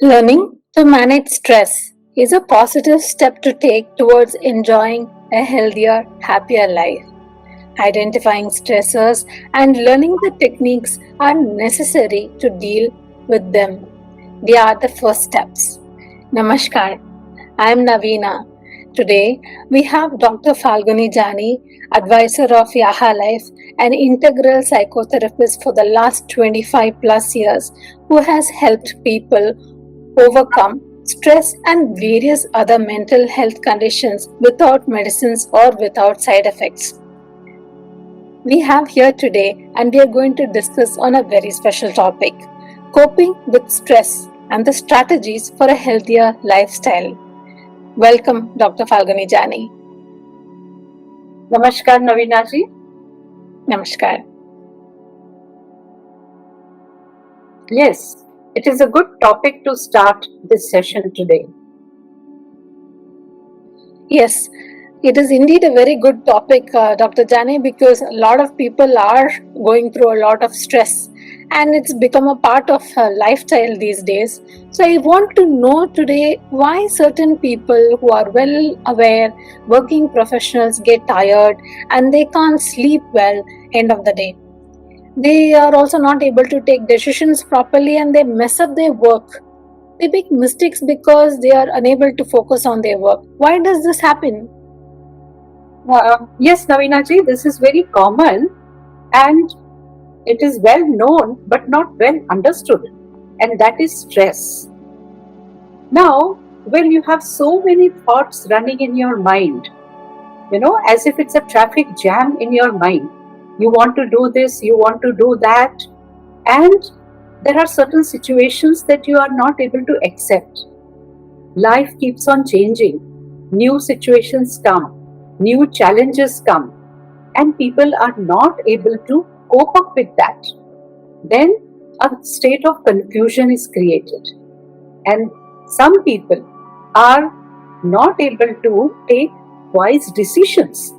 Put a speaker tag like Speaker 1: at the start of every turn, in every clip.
Speaker 1: Learning to manage stress is a positive step to take towards enjoying a healthier, happier life. Identifying stressors and learning the techniques are necessary to deal with them. They are the first steps. Namaskar, I am Navina. Today we have Dr. Falguni Jani, advisor of Yaha Life, an integral psychotherapist for the last 25 plus years, who has helped people overcome stress and various other mental health conditions without medicines or without side effects. We have here today and we are going to discuss on a very special topic, coping with stress and the strategies for a healthier lifestyle. Welcome, Dr. Falguni Jani.
Speaker 2: Namaskar, Navina ji.
Speaker 1: Namaskar.
Speaker 2: Yes, it is a good topic to start this session today.
Speaker 1: Yes, it is indeed a very good topic, Dr. Jani, because a lot of people are going through a lot of stress and it's become a part of lifestyle these days. So I want to know today why certain people who are well aware, working professionals get tired and they can't sleep well end of the day. They are also not able to take decisions properly and they mess up their work. They make mistakes because they are unable to focus on their work. Why does this happen?
Speaker 2: Yes, Navina ji, this is very common and it is well known but not well understood, and that is stress. Now, when you have so many thoughts running in your mind, as if it's a traffic jam in your mind, you want to do this, you want to do that, and there are certain situations that you are not able to accept. Life keeps on changing, new situations come, new challenges come, and people are not able to cope up with that. Then a state of confusion is created, and some people are not able to take wise decisions.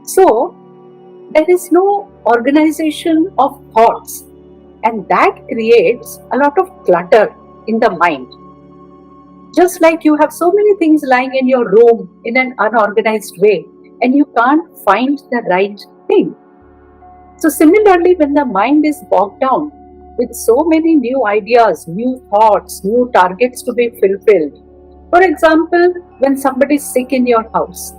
Speaker 2: So, there is no organization of thoughts, and that creates a lot of clutter in the mind. Just like you have so many things lying in your room in an unorganized way, and you can't find the right thing. So, similarly, when the mind is bogged down with so many new ideas, new thoughts, new targets to be fulfilled, for example, when somebody is sick in your house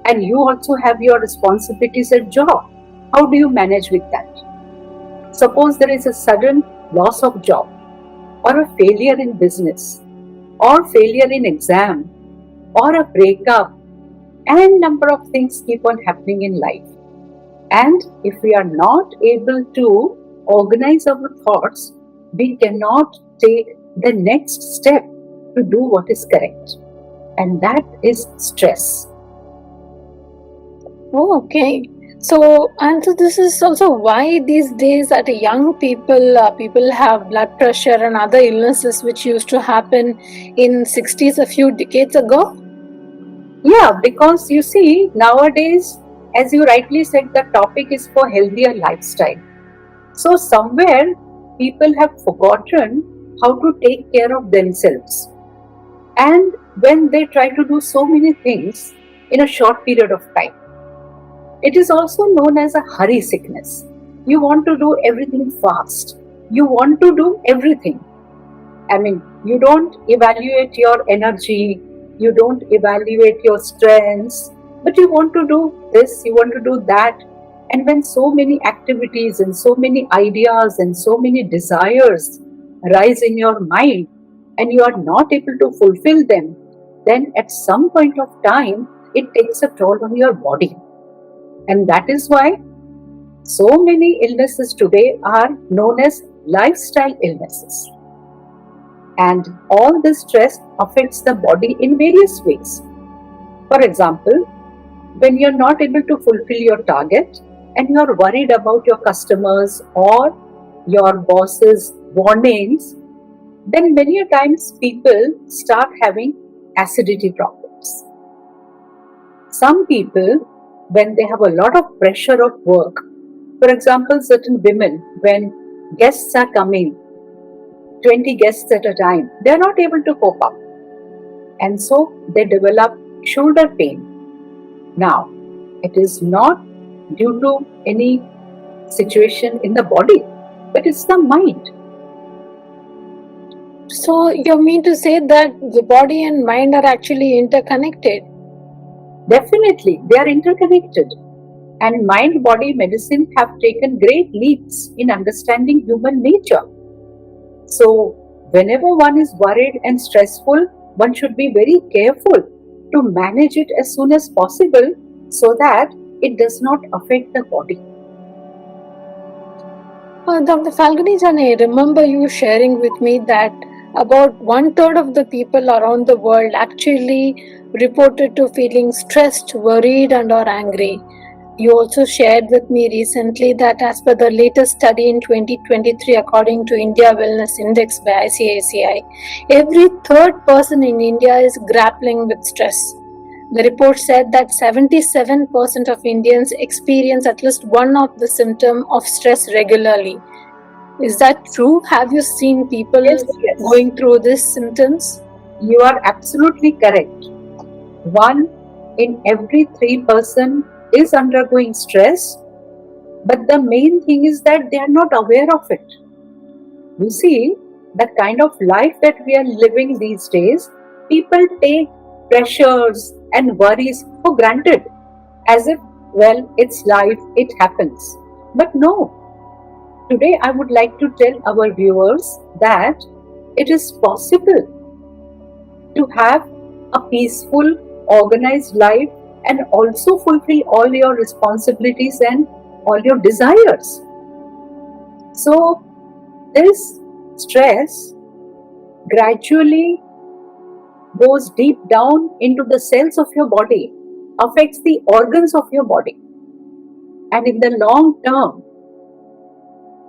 Speaker 2: and you also have your responsibilities at job, how do you manage with that? Suppose there is a sudden loss of job, or a failure in business, or failure in exam, or a breakup, and number of things keep on happening in life. And if we are not able to organize our thoughts, we cannot take the next step to do what is correct. And that is stress.
Speaker 1: Oh, okay. So this is also why these days at young people have blood pressure and other illnesses which used to happen in 60s a few decades ago.
Speaker 2: Yeah, because you see, nowadays, as you rightly said, the topic is for healthier lifestyle. So somewhere people have forgotten how to take care of themselves. And when they try to do so many things in a short period of time, it is also known as a hurry sickness. You want to do everything fast. You want to do everything. I mean, you don't evaluate your energy, you don't evaluate your strengths, but you want to do this, you want to do that. And when so many activities and so many ideas and so many desires rise in your mind and you are not able to fulfill them, then at some point of time, it takes a toll on your body. And that is why so many illnesses today are known as lifestyle illnesses. And all this stress affects the body in various ways. For example, when you're not able to fulfill your target and you're worried about your customers or your boss's warnings, then many a times people start having acidity problems. Some people, when they have a lot of pressure of work, for example, certain women, when guests are coming 20 guests at a time. They are not able to cope up. And so they develop shoulder pain. Now, it is not due to any situation in the body, but it's the mind.
Speaker 1: So you mean to say that the body and mind are actually interconnected?
Speaker 2: Definitely, they are interconnected. And mind-body medicine have taken great leaps in understanding human nature. So, whenever one is worried and stressful, one should be very careful to manage it as soon as possible so that it does not affect the body.
Speaker 1: Dr. Falguni Jani, I remember you sharing with me that about 1/3 of the people around the world actually reported to feeling stressed, worried, and or angry. You also shared with me recently that as per the latest study in 2023, according to India Wellness Index by ICICI, every third person in India is grappling with stress. The report said that 77% of Indians experience at least one of the symptoms of stress regularly. Is that true? Have you seen people
Speaker 2: Yes.
Speaker 1: going through these symptoms?
Speaker 2: You are absolutely correct. 1 in every 3 person is undergoing stress, but the main thing is that they are not aware of it. You see, the kind of life that we are living these days, people take pressures and worries for granted as if, well, it's life, it happens. But no, today I would like to tell our viewers that it is possible to have a peaceful, organized life and also fulfill all your responsibilities and all your desires. So, this stress gradually goes deep down into the cells of your body, affects the organs of your body. And in the long term,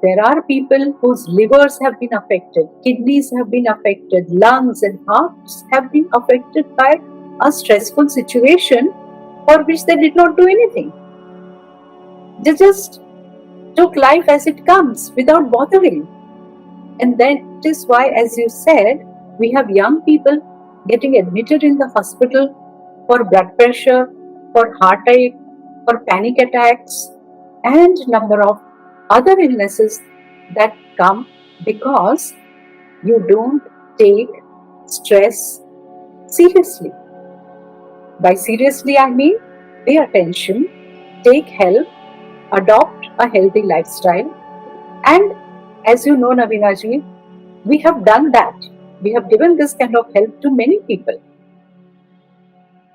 Speaker 2: there are people whose livers have been affected, kidneys have been affected, lungs and hearts have been affected by a stressful situation for which they did not do anything. They just took life as it comes without bothering. And that is why, as you said, we have young people getting admitted in the hospital for blood pressure, for heartache, for panic attacks, and number of other illnesses that come because you don't take stress seriously. By seriously, I mean pay attention, take help, adopt a healthy lifestyle, and as you know, Navinaji, we have done that. We have given this kind of help to many people.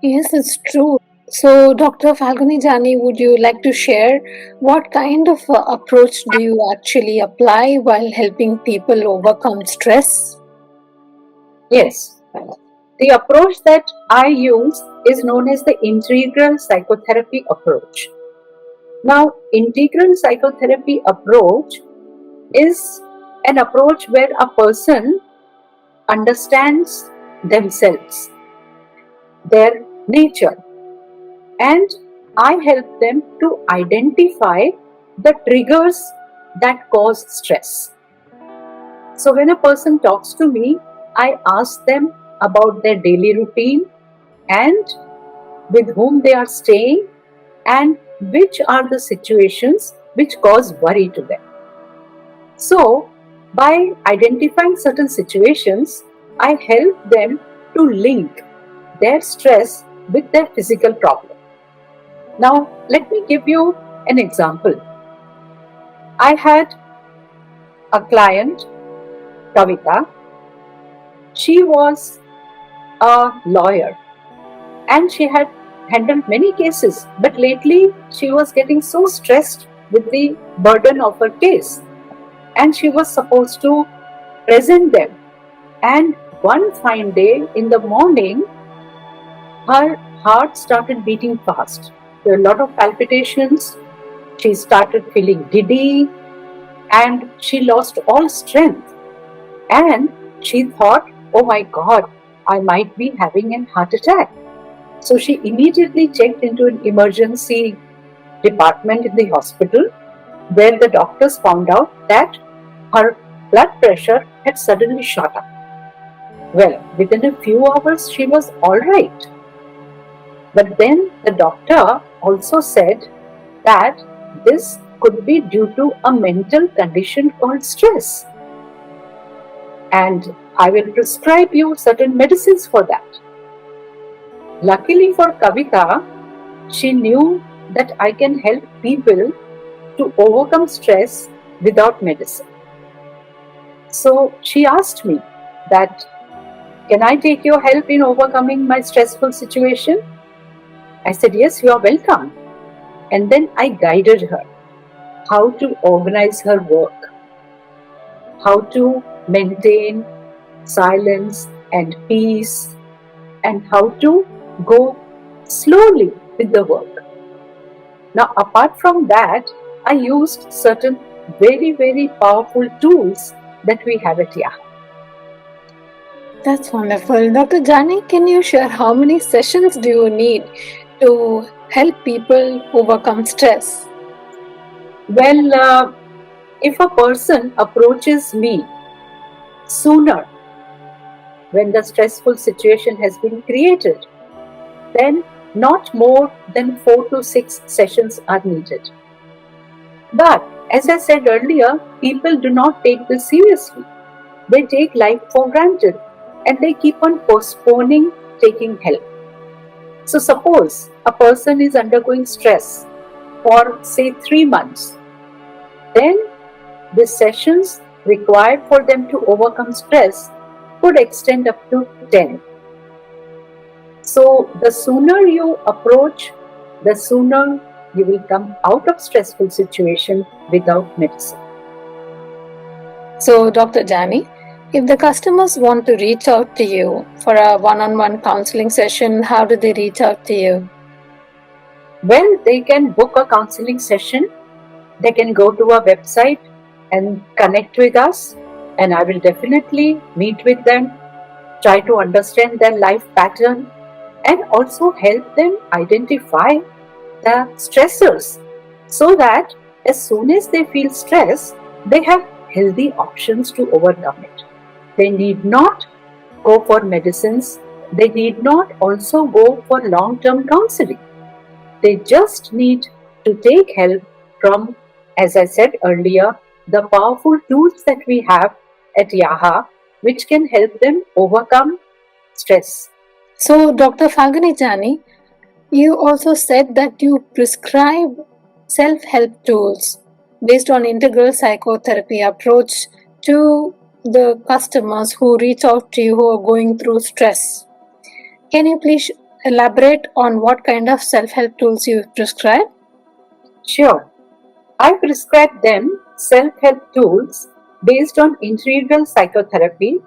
Speaker 1: Yes, it's true. So, Dr. Falguni Jani, would you like to share what kind of approach do you actually apply while helping people overcome stress?
Speaker 2: Yes. The approach that I use is known as the Integral Psychotherapy approach. Now, Integral Psychotherapy approach is an approach where a person understands themselves, their nature, and I help them to identify the triggers that cause stress. So, when a person talks to me, I ask them about their daily routine and with whom they are staying and which are the situations which cause worry to them. So, by identifying certain situations, I help them to link their stress with their physical problem. Now, let me give you an example. I had a client, Kavita. She was a lawyer and she had handled many cases, but lately she was getting so stressed with the burden of her case and she was supposed to present them. And one fine day in the morning, her heart started beating fast. There were a lot of palpitations. She started feeling giddy and she lost all strength. And she thought, oh my God, I might be having an heart attack. So she immediately checked into an emergency department in the hospital where the doctors found out that her blood pressure had suddenly shot up. Well, within a few hours, she was all right. But then the doctor also said that this could be due to a mental condition called stress. And I will prescribe you certain medicines for that. Luckily for Kavita, she knew that I can help people to overcome stress without medicine. So she asked me that, can I take your help in overcoming my stressful situation? I said, yes, you are welcome. And then I guided her how to organize her work, how to maintain silence and peace, and how to go slowly with the work. Now, apart from that, I used certain very, very powerful tools that we have at Yahoo.
Speaker 1: That's wonderful. Dr. Jani, can you share how many sessions do you need to help people overcome stress?
Speaker 2: Well, if a person approaches me sooner when the stressful situation has been created, then not more than 4 to 6 sessions are needed. But as I said earlier, people do not take this seriously. They take life for granted and they keep on postponing taking help. So suppose a person is undergoing stress for say 3 months, then the sessions required for them to overcome stress could extend up to 10. So the sooner you approach, the sooner you will come out of stressful situation without medicine.
Speaker 1: So, Dr. Jani, if the customers want to reach out to you for a one-on-one counseling session, how do they reach out to you?
Speaker 2: Well, they can book a counseling session. They can go to our website and connect with us, and I will definitely meet with them, try to understand their life pattern, and also help them identify the stressors so that as soon as they feel stress, they have healthy options to overcome it. They need not go for medicines. They need not also go for long-term counseling. They just need to take help from, as I said earlier, the powerful tools that we have at Yaha, which can help them overcome stress.
Speaker 1: So, Dr. Falguni Jani, you also said that you prescribe self-help tools based on integral psychotherapy approach to the customers who reach out to you who are going through stress. Can you please elaborate on what kind of self-help tools you prescribe?
Speaker 2: Sure. I prescribe them self-help tools based on integral psychotherapy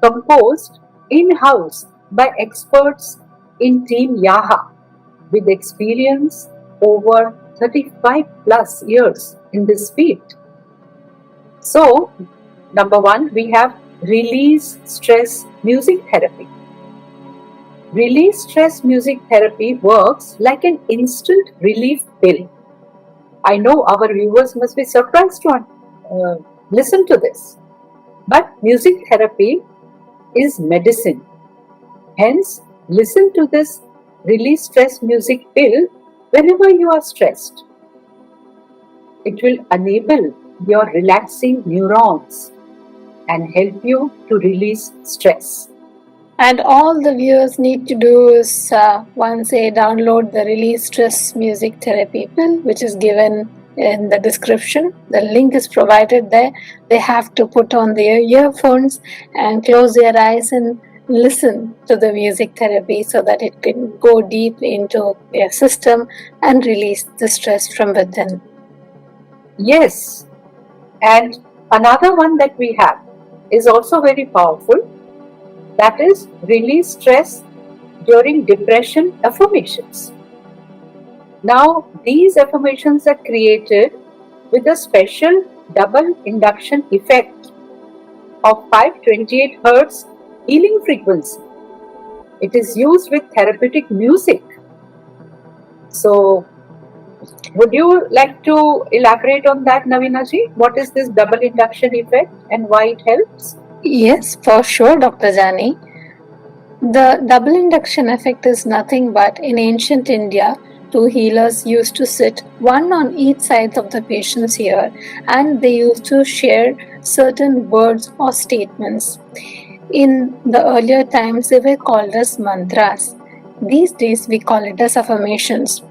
Speaker 2: composed in-house by experts in Team Yaha with experience over 35 plus years in this field. So, number one, we have release stress music therapy. Release stress music therapy works like an instant relief pill. I know our viewers must be surprised to listen to this. But music therapy is medicine. Hence, listen to this release stress music pill whenever you are stressed. It will enable your relaxing neurons and help you to release stress.
Speaker 1: And all the viewers need to do is once they download the release stress music therapy pill, which is given in the description. The link is provided there. They have to put on their earphones and close their eyes and listen to the music therapy so that it can go deep into their system and release the stress from within.
Speaker 2: Yes, and another one that we have is also very powerful. That is release stress during depression affirmations. Now, these affirmations are created with a special double induction effect of 528 Hz healing frequency. It is used with therapeutic music. So, Would you like to elaborate on that, Navina ji? What is this double induction effect and why it helps?
Speaker 1: Yes, for sure, Dr. Jani. The double induction effect is nothing but in ancient India, two healers used to sit one on each side of the patient's ear and they used to share certain words or statements. In the earlier times, they were called as mantras. These days, we call it as affirmations.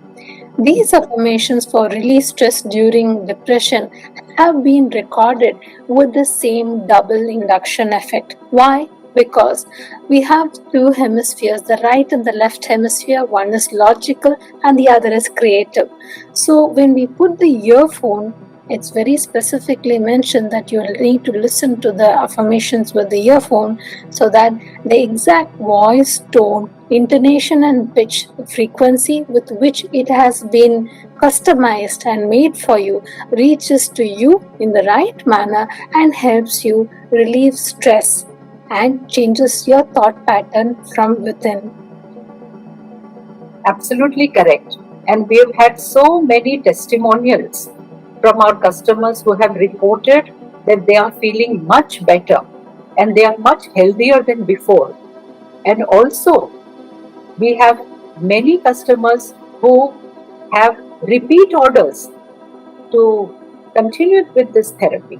Speaker 1: These affirmations for release stress during depression have been recorded with the same double induction effect. Why? Because we have two hemispheres, the right and the left hemisphere. One is logical and the other is creative. So when we put the earphone, it's very specifically mentioned that you need to listen to the affirmations with the earphone so that the exact voice, tone, intonation and pitch, the frequency with which it has been customized and made for you reaches to you in the right manner and helps you relieve stress and changes your thought pattern from within.
Speaker 2: Absolutely correct. And we have had so many testimonials from our customers who have reported that they are feeling much better and they are much healthier than before. And also, we have many customers who have repeat orders to continue with this therapy.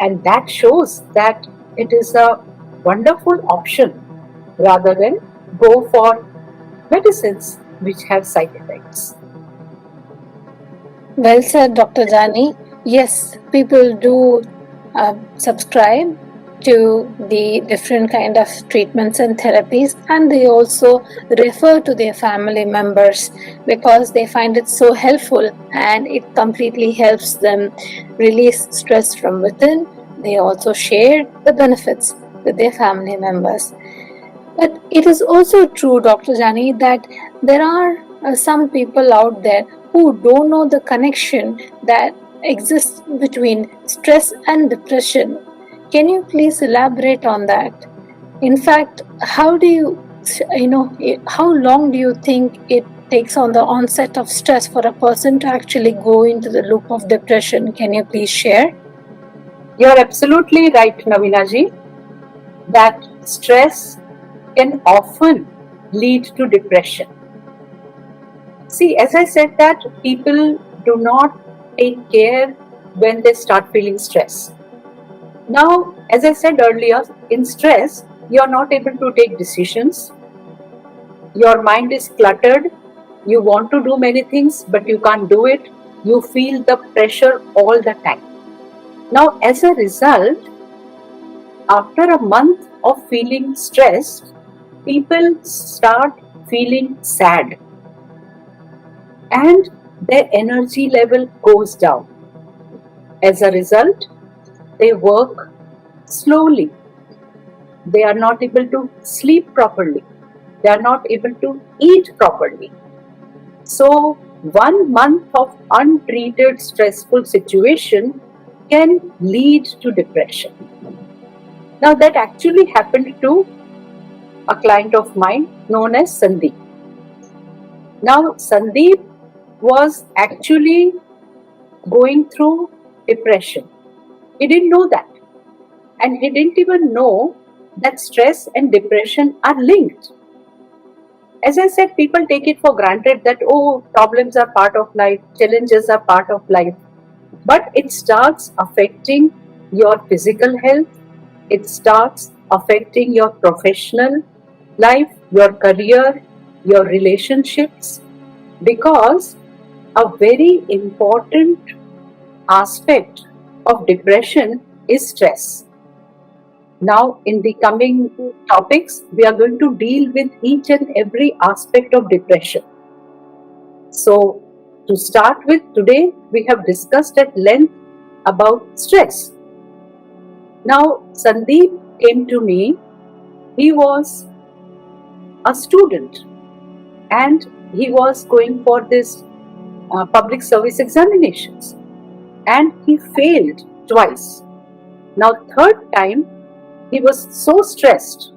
Speaker 2: And that shows that it is a wonderful option rather than go for medicines which have side effects.
Speaker 1: Well said, Dr. Jani. Yes, people do subscribe to the different kind of treatments and therapies, and they also refer to their family members because they find it so helpful and it completely helps them release stress from within. They also share the benefits with their family members. But it is also true, Dr. Jani, that there are some people out there who don't know the connection that exists between stress and depression. Can you please elaborate on that? In fact, how long do you think it takes on the onset of stress for a person to actually go into the loop of depression? Can you please share?
Speaker 2: You're absolutely right, Navina ji, that stress can often lead to depression. See, as I said, that people do not take care when they start feeling stress. Now, as I said earlier, in stress, you are not able to take decisions. Your mind is cluttered. You want to do many things, but you can't do it. You feel the pressure all the time. Now, as a result, after a month of feeling stressed, people start feeling sad and their energy level goes down. As a result, they work slowly. They are not able to sleep properly. They are not able to eat properly. So, 1 month of untreated stressful situation can lead to depression. Now, that actually happened to a client of mine known as Sandeep. Now, Sandeep was actually going through depression. He didn't know that. And he didn't even know that stress and depression are linked. As I said, people take it for granted that, oh, problems are part of life, challenges are part of life. But it starts affecting your physical health, it starts affecting your professional life, your career, your relationships, because a very important aspect of depression is stress. Now, in the coming topics, we are going to deal with each and every aspect of depression. So, to start with, today we have discussed at length about stress. Now, Sandeep came to me. He was a student and he was going for this public service examinations and he failed twice. Now, third time, he was so stressed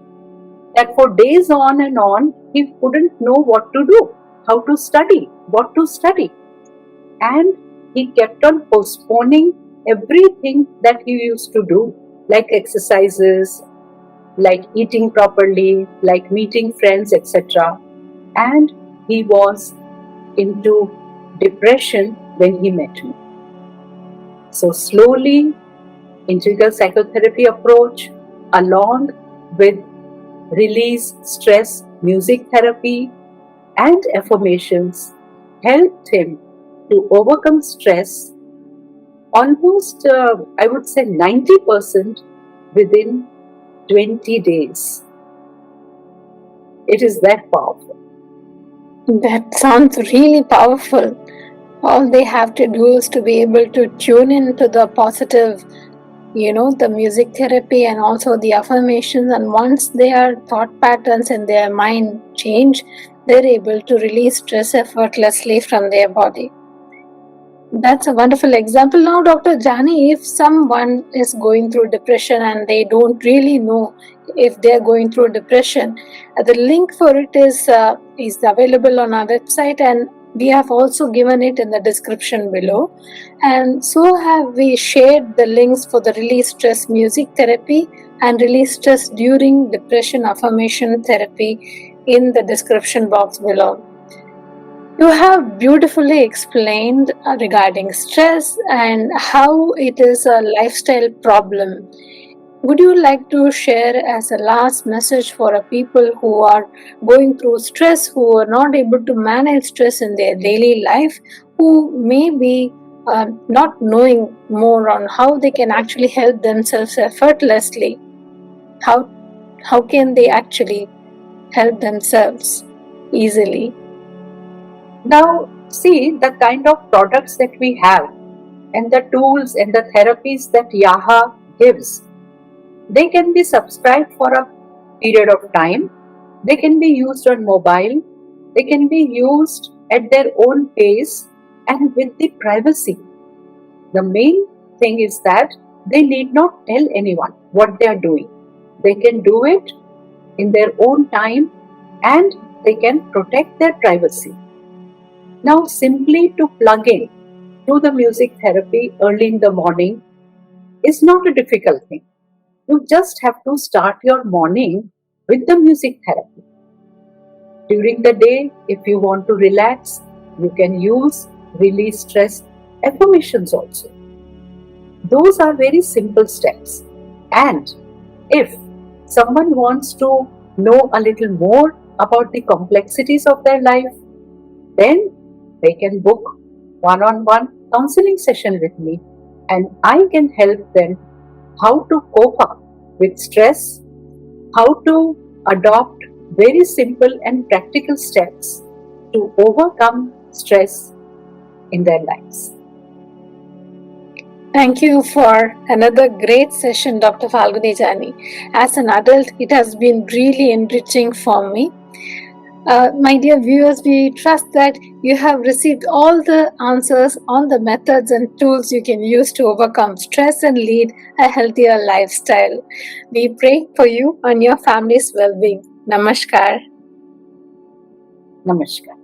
Speaker 2: that for days on and on, he couldn't know what to do, how to study, what to study. and he kept on postponing everything that he used to do, like exercises, like eating properly, like meeting friends, etc. And he was into depression when he met me. So slowly, integral psychotherapy approach along with release stress music therapy and affirmations helped him to overcome stress almost, I would say, 90% within 20 days. It is that powerful.
Speaker 1: That sounds really powerful. All they have to do is to be able to tune into the positive, the music therapy and also the affirmations. And once their thought patterns in their mind change, they're able to release stress effortlessly from their body. That's a wonderful example. Now, Dr. Jani, if someone is going through depression and they don't really know if they're going through depression, the link for it is available on our website, and we have also given it in the description below. And so have we shared the links for the release stress music therapy and release stress during depression affirmation therapy in the description box below. You have beautifully explained regarding stress and how it is a lifestyle problem. Would you like to share as a last message for a people who are going through stress, who are not able to manage stress in their daily life, who may be not knowing more on how they can actually help themselves effortlessly? How can they actually help themselves easily?
Speaker 2: Now, see the kind of products that we have and the tools and the therapies that Yaha gives. They can be subscribed for a period of time. They can be used on mobile. They can be used at their own pace and with the privacy. The main thing is that they need not tell anyone what they are doing. They can do it in their own time and they can protect their privacy. Now, simply to plug in to the music therapy early in the morning is not a difficult thing. You just have to start your morning with the music therapy. During the day, if you want to relax, you can use release stress affirmations also. Those are very simple steps. And if someone wants to know a little more about the complexities of their life, then they can book one-on-one counseling session with me, and I can help them how to cope up with stress, how to adopt very simple and practical steps to overcome stress in their lives.
Speaker 1: Thank you for another great session, Dr. Falguni Jani. As an adult, it has been really enriching for me. My dear viewers, we trust that you have received all the answers on the methods and tools you can use to overcome stress and lead a healthier lifestyle. We pray for you and your family's well-being. Namaskar.
Speaker 2: Namaskar.